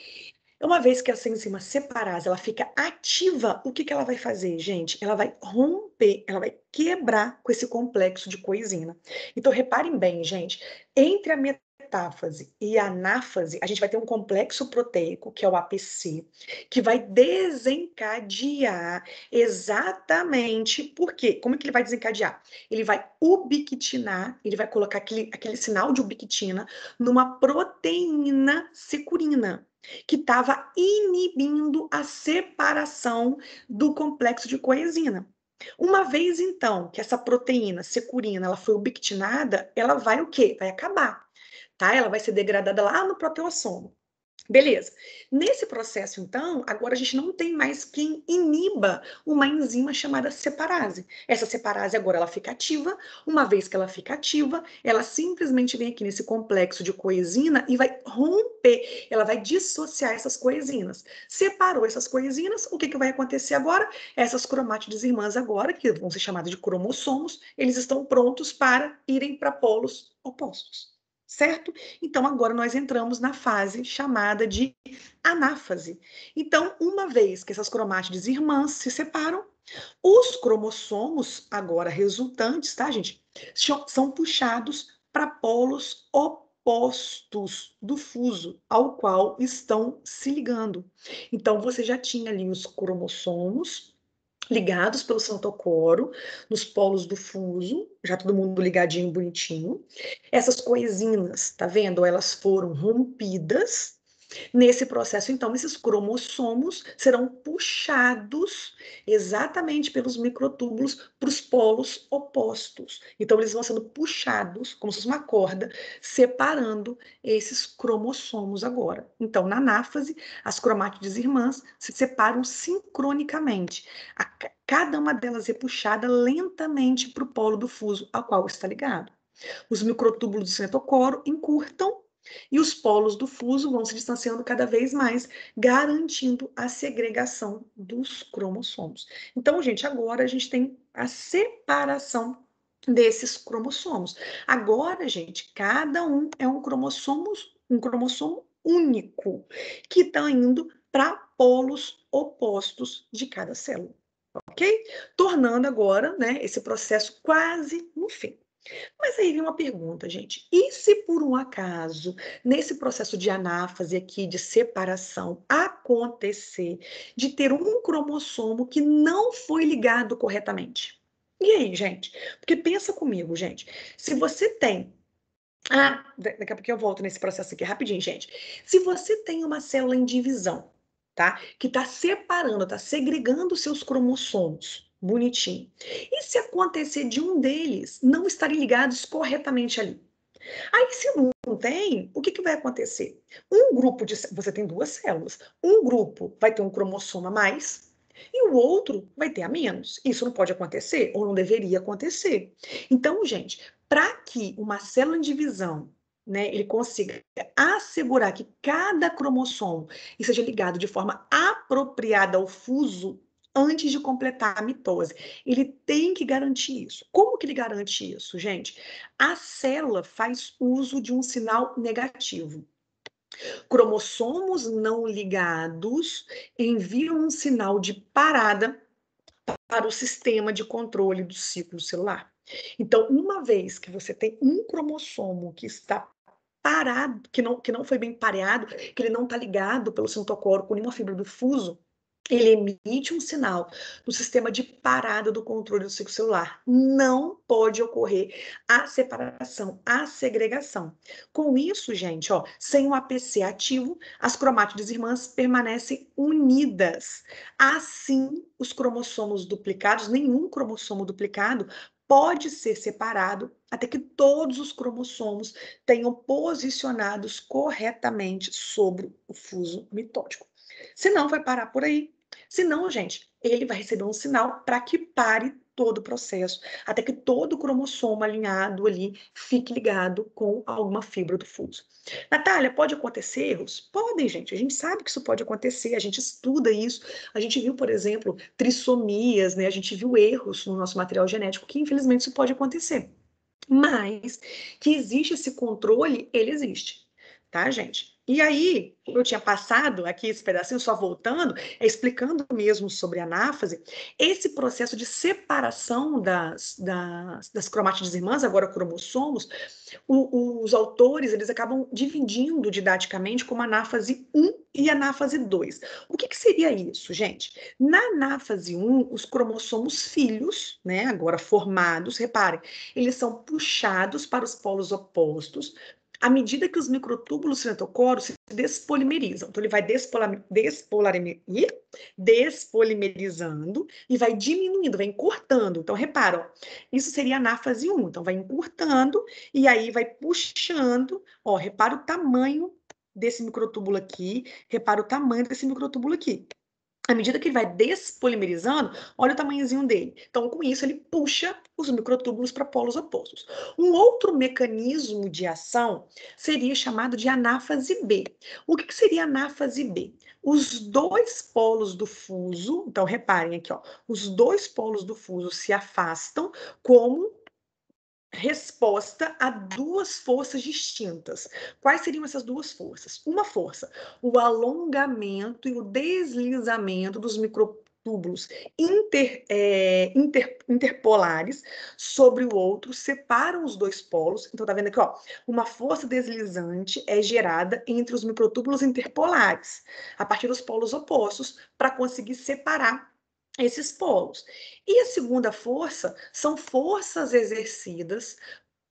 uma vez que essa enzima separase ela fica ativa, o que, que ela vai fazer, gente? Ela vai romper, ela vai quebrar com esse complexo de coenzima. Então, reparem bem, gente, entre a metáfase e a anáfase, a gente vai ter um complexo proteico, que é o APC, que vai desencadear exatamente por quê? Como que ele vai desencadear? Ele vai ubiquitinar, ele vai colocar aquele sinal de ubiquitina numa proteína securina que estava inibindo a separação do complexo de coenzina. Uma vez, então, que essa proteína securina ela foi ubiquitinada, ela vai o quê? Vai acabar, tá? Ela vai ser degradada lá no proteassomo. Beleza. Nesse processo, então, agora a gente não tem mais quem iniba uma enzima chamada separase. Essa separase agora ela fica ativa. Uma vez que ela fica ativa, ela simplesmente vem aqui nesse complexo de coenzina e vai romper, ela vai dissociar essas coenzinas. Separou essas coenzinas, o que, que vai acontecer agora? Essas cromátides irmãs agora, que vão ser chamadas de cromossomos, eles estão prontos para irem para polos opostos. Certo? Então, agora nós entramos na fase chamada de anáfase. Então, uma vez que essas cromátides irmãs se separam, os cromossomos, agora resultantes, tá, gente? São puxados para polos opostos do fuso, ao qual estão se ligando. Então, você já tinha ali os cromossomos ligados pelo citocoro, nos polos do fuso, já todo mundo ligadinho, bonitinho. Essas coenzinas, tá vendo? Elas foram rompidas. Nesse processo, então, esses cromossomos serão puxados exatamente pelos microtúbulos para os polos opostos. Então, eles vão sendo puxados, como se fosse uma corda, separando esses cromossomos agora. Então, na anáfase, as cromátides irmãs se separam sincronicamente. Cada uma delas é puxada lentamente para o polo do fuso ao qual está ligado. Os microtúbulos do citocoro encurtam e os polos do fuso vão se distanciando cada vez mais, garantindo a segregação dos cromossomos. Então, gente, agora a gente tem a separação desses cromossomos. Agora, gente, cada um é um cromossomo único, que está indo para polos opostos de cada célula, ok? Tornando agora, né, esse processo quase no fim. Mas aí vem uma pergunta, gente. E se por um acaso, nesse processo de anáfase aqui, de separação, acontecer de ter um cromossomo que não foi ligado corretamente? E aí, gente? Porque pensa comigo, gente. Se você tem. Daqui a pouco eu volto nesse processo aqui rapidinho, gente. Se você tem uma célula em divisão, tá? Que está separando, está segregando seus cromossomos, bonitinho. E se acontecer de um deles não estarem ligados corretamente ali? Aí, se não tem, o que, que vai acontecer? Um grupo de. Você tem duas células. Um grupo vai ter um cromossomo a mais e o outro vai ter a menos. Isso não pode acontecer ou não deveria acontecer. Então, gente, para que uma célula em divisão, né, ele consiga assegurar que cada cromossomo esteja ligado de forma apropriada ao fuso antes de completar a mitose. Ele tem que garantir isso. Como que ele garante isso, gente? A célula faz uso de um sinal negativo. Cromossomos não ligados enviam um sinal de parada para o sistema de controle do ciclo celular. Então, uma vez que você tem um cromossomo que está parado, que não foi bem pareado, que ele não está ligado pelo citocoro com nenhuma fibra do fuso, ele emite um sinal no sistema de parada do controle do ciclo celular. Não pode ocorrer a separação, a segregação. Com isso, gente, ó, sem o APC ativo, as cromátides irmãs permanecem unidas. Assim, os cromossomos duplicados, nenhum cromossomo duplicado pode ser separado até que todos os cromossomos tenham posicionados corretamente sobre o fuso mitótico. Se não, vai parar por aí. Se não, gente, ele vai receber um sinal para que pare todo o processo, até que todo o cromossomo alinhado ali fique ligado com alguma fibra do fuso. Natália, pode acontecer erros? Podem, gente. A gente sabe que isso pode acontecer, a gente estuda isso. A gente viu, por exemplo, trissomias, né? A gente viu erros no nosso material genético, que infelizmente isso pode acontecer. Mas que existe esse controle, ele existe, tá, gente? E aí, eu tinha passado aqui esse pedacinho, só voltando, explicando mesmo sobre a anáfase, esse processo de separação das cromátides irmãs, agora cromossomos, os autores, eles acabam dividindo didaticamente como anáfase 1 e anáfase 2. O que seria isso, gente? Na anáfase 1, os cromossomos filhos, né, agora formados, reparem, eles são puxados para os polos opostos à medida que os microtúbulos cinetocoros se despolimerizam. Então, ele vai despolimerizando e vai diminuindo, vai encurtando. Então, repara, ó, isso seria a anáfase 1. Então, vai encurtando e aí vai puxando. Ó, repara o tamanho desse microtúbulo aqui, repara o tamanho desse microtúbulo aqui. À medida que ele vai despolimerizando, olha o tamanhozinho dele. Então, com isso, ele puxa os microtúbulos para polos opostos. Um outro mecanismo de ação seria chamado de anáfase B. O que seria anáfase B? Os dois polos do fuso, então reparem aqui, ó, os dois polos do fuso se afastam como resposta a duas forças distintas. Quais seriam essas duas forças? Uma força, o alongamento e o deslizamento dos microtúbulos interpolares sobre o outro, separam os dois polos. Então, tá vendo aqui, ó, uma força deslizante é gerada entre os microtúbulos interpolares, a partir dos polos opostos, para conseguir separar esses polos. E a segunda força são forças exercidas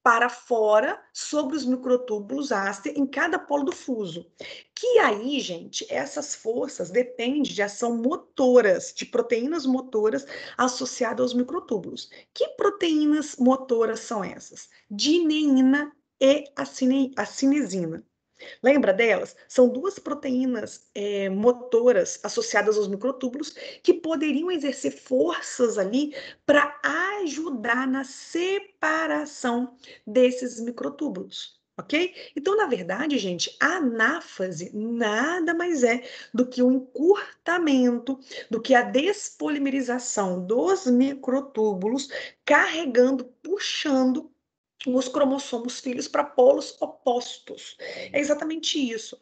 para fora sobre os microtúbulos áster em cada polo do fuso. Que aí, gente, essas forças dependem de ação motoras, de proteínas motoras associadas aos microtúbulos. Que proteínas motoras são essas? Dineína e a cinesina. Lembra delas? São duas proteínas motoras associadas aos microtúbulos que poderiam exercer forças ali para ajudar na separação desses microtúbulos. Ok? Então, na verdade, gente, a anáfase nada mais é do que o encurtamento, do que a despolimerização dos microtúbulos, carregando, puxando os cromossomos filhos para polos opostos. É exatamente isso.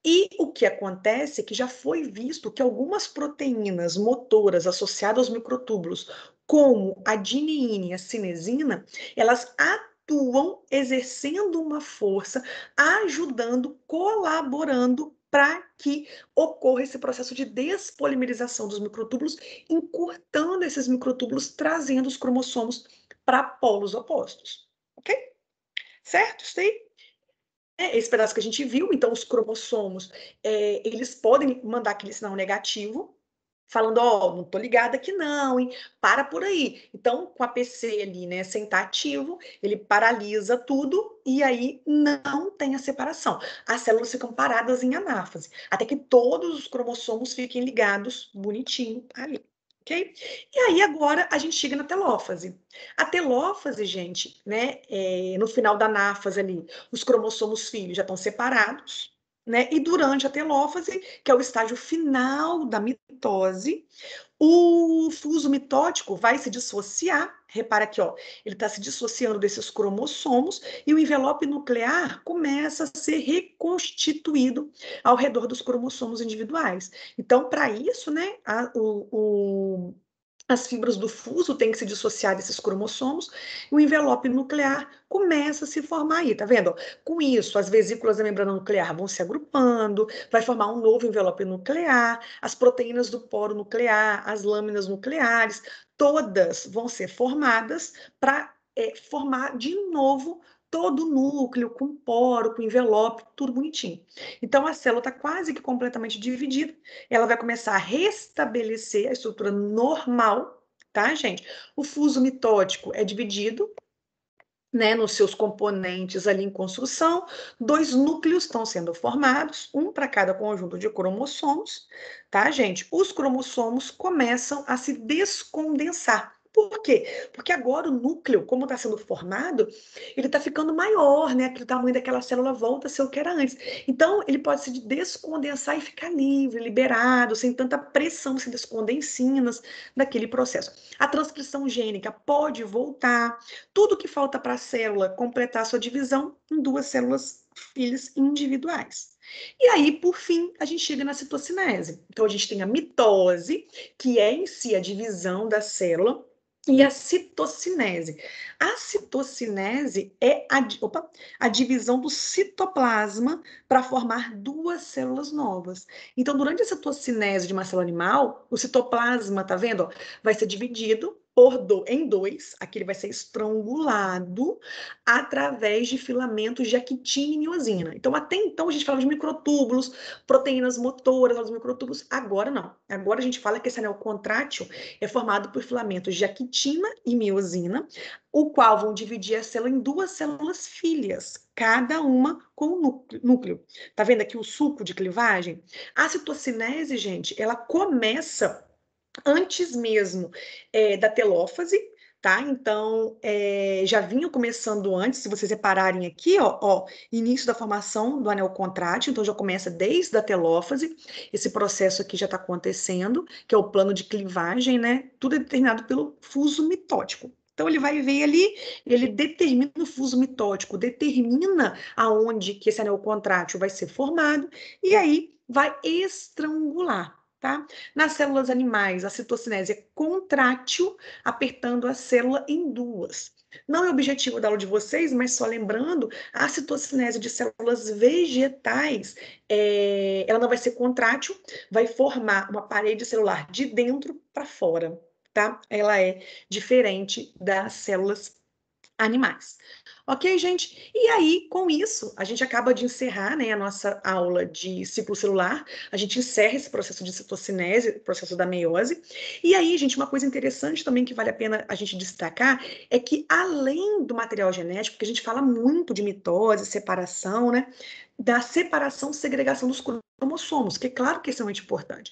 E o que acontece é que já foi visto que algumas proteínas motoras associadas aos microtúbulos, como a dineína e a cinesina, elas atuam exercendo uma força, ajudando, colaborando para que ocorra esse processo de despolimerização dos microtúbulos, encurtando esses microtúbulos, trazendo os cromossomos para polos opostos. Ok? Certo? Isso aí é esse pedaço que a gente viu. Então, os cromossomos, eles podem mandar aquele sinal negativo, falando, ó, oh, não tô ligada aqui não, hein? Para por aí. Então, com a PC ali, né, sem estar ativo, ele paralisa tudo e aí não tem a separação. As células ficam paradas em anáfase, até que todos os cromossomos fiquem ligados bonitinho ali. Ok? E aí agora a gente chega na telófase. A telófase, gente, né, no final da anáfase ali, os cromossomos filhos já estão separados, né? E durante a telófase, que é o estágio final da mitose, o fuso mitótico vai se dissociar. Repara aqui, ó, ele está se dissociando desses cromossomos e o envelope nuclear começa a ser reconstituído ao redor dos cromossomos individuais. Então, para isso, né, as fibras do fuso têm que se dissociar desses cromossomos e o envelope nuclear começa a se formar aí, tá vendo? Com isso, as vesículas da membrana nuclear vão se agrupando, vai formar um novo envelope nuclear, as proteínas do poro nuclear, as lâminas nucleares, todas vão ser formadas para formar de novo todo o núcleo, com poro, com envelope, tudo bonitinho. Então, a célula está quase que completamente dividida, ela vai começar a restabelecer a estrutura normal, tá, gente? O fuso mitótico é dividido, né, nos seus componentes ali em construção, 2 núcleos estão sendo formados, um para cada conjunto de cromossomos, tá, gente? Os cromossomos começam a se descondensar. Por quê? Porque agora o núcleo, como está sendo formado, ele está ficando maior, né? O tamanho daquela célula volta a ser o que era antes. Então, ele pode se descondensar e ficar livre, liberado, sem tanta pressão, sem descondensinas daquele processo. A transcrição gênica pode voltar, tudo que falta para a célula completar a sua divisão em 2 células filhas individuais. E aí, por fim, a gente chega na citocinese. Então, a gente tem a mitose, que é em si a divisão da célula, e a citocinese. A citocinese é a divisão do citoplasma para formar 2 células novas. Então, durante a citocinese de uma célula animal, o citoplasma, tá vendo? Vai ser dividido em 2, aqui ele vai ser estrangulado através de filamentos de actina e miosina. Então, até então, a gente fala de microtúbulos, proteínas motoras dos microtúbulos. Agora não. Agora a gente fala que esse anel contrátil é formado por filamentos de actina e miosina, o qual vão dividir a célula em 2 células filhas, cada uma com um núcleo. Tá vendo aqui o suco de clivagem? A citocinese, gente, ela começa antes mesmo da telófase, tá? Então, já vinha começando antes, se vocês repararem aqui, ó, início da formação do anel contrátil, então já começa desde a telófase, esse processo aqui já está acontecendo, que é o plano de clivagem, né? Tudo é determinado pelo fuso mitótico. Então, ele vai ver ali, ele determina o fuso mitótico, determina aonde que esse anel contrátil vai ser formado, e aí vai estrangular, tá? Nas células animais, a citocinese é contrátil, apertando a célula em 2. Não é objetivo da aula de vocês, mas só lembrando, a citocinese de células vegetais, ela não vai ser contrátil, vai formar uma parede celular de dentro para fora, tá? Ela é diferente das células animais. Ok, gente? E aí, com isso, a gente acaba de encerrar, né, a nossa aula de ciclo celular. A gente encerra esse processo de citocinese, processo da meiose. E aí, gente, uma coisa interessante também que vale a pena a gente destacar é que, além do material genético, que a gente fala muito de mitose, separação, né, da separação, segregação dos cromossomos, que é claro que é extremamente importante.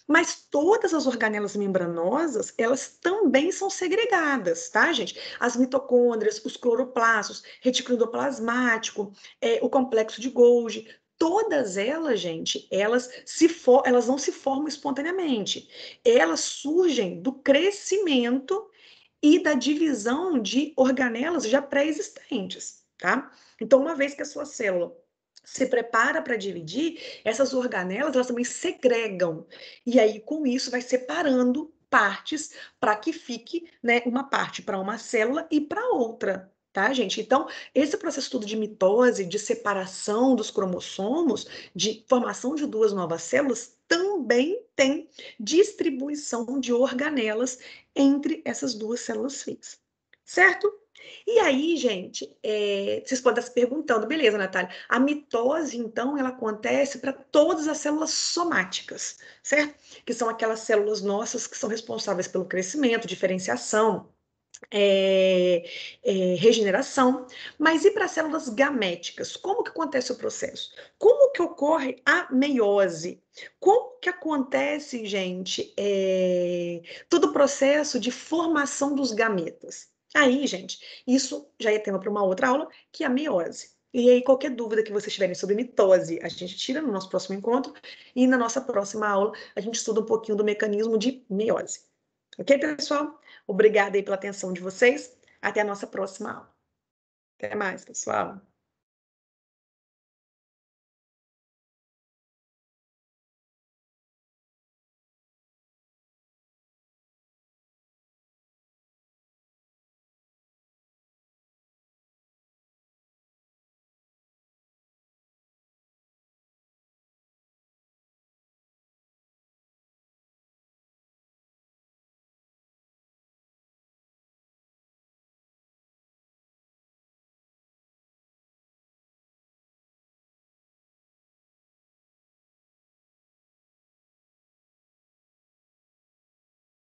Mas todas as organelas membranosas, elas também são segregadas, tá, gente? As mitocôndrias, os cloroplastos, retículo endoplasmático, o complexo de Golgi, todas elas, gente, elas não se formam espontaneamente. Elas surgem do crescimento e da divisão de organelas já pré-existentes, tá? Então, uma vez que a sua célula se prepara para dividir, essas organelas, elas também segregam. E aí, com isso, vai separando partes para que fique, né, uma parte para uma célula e para outra. Tá, gente? Então, esse processo todo de mitose, de separação dos cromossomos, de formação de 2 novas células, também tem distribuição de organelas entre essas 2 células filhas. Certo? E aí, gente, vocês podem estar se perguntando, beleza, Natália, a mitose, então, ela acontece para todas as células somáticas, certo? Que são aquelas células nossas que são responsáveis pelo crescimento, diferenciação, regeneração. Mas e para células gaméticas? Como que acontece o processo? Como que ocorre a meiose? Como que acontece, gente, todo o processo de formação dos gametas? Aí, gente, isso já é tema para uma outra aula, que é a meiose. E aí, qualquer dúvida que vocês tiverem sobre mitose, a gente tira no nosso próximo encontro, e na nossa próxima aula a gente estuda um pouquinho do mecanismo de meiose. Ok, pessoal? Obrigada aí pela atenção de vocês. Até a nossa próxima aula. Até mais, pessoal.